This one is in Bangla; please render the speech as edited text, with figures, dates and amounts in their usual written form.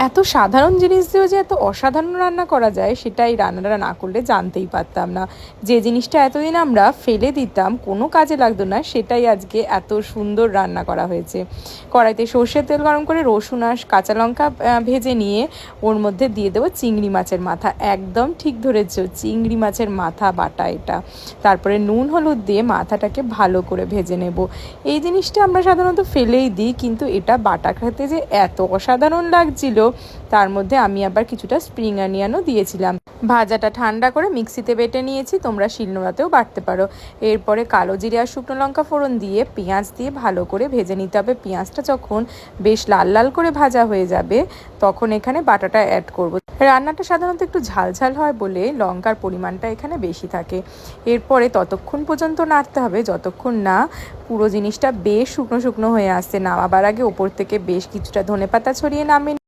এত সাধারণ জিনিস দিয়েও যে এত অসাধারণ রান্না করা যায় সেটা এই রান্নাটা না করলে জানতেই পারতাম না। যে জিনিসটা এতদিন আমরা ফেলে দিতাম, কোনো কাজে লাগতো না, সেটাই আজকে এত সুন্দর রান্না করা হয়েছে। কড়াইতে সর্ষের তেল গরম করে রসুন আর কাঁচা লঙ্কা ভেজে নিয়ে ওর মধ্যে দিয়ে দেবো চিংড়ি মাছের মাথা। একদম ঠিক ধরেছ, চিংড়ি মাছের মাথা বাটা এটা। তারপরে নুন হলুদ দিয়ে মাথাটাকে ভালো করে ভেজে নেব। এই জিনিসটা আমরা সাধারণত ফেলেই দিই, কিন্তু এটা বাটা খেতে যে এত অসাধারণ লাগছিল। তার মধ্যে আমি আবার কিছুটা স্প্রিং অনিয়নও দিয়েছিলাম। ভাজাটা ঠান্ডা করে মিক্সিতে বেটে নিয়েছি, তোমরা শিলনোড়াতেও বাটতে পারো। এরপরে কালো জিরে আর শুকনো লঙ্কা ফোড়ন দিয়ে পেঁয়াজ দিয়ে ভালো করে ভেজে নিতে হবে। পেঁয়াজটা যখন বেশ লাল লাল করে ভাজা হয়ে যাবে তখন এখানে বাটাটা অ্যাড করব। রান্নাটা সাধারণত একটু ঝাল ঝাল হয় বলে লঙ্কার পরিমাণটা এখানে বেশি থাকে। এরপরে ততক্ষণ পর্যন্ত নাড়তে হবে যতক্ষণ না পুরো জিনিসটা বেশ শুকনো শুকনো হয়ে আসছে। নামাবার আগে ওপর থেকে বেশ কিছুটা ধনেপাতা ছড়িয়ে নামিয়ে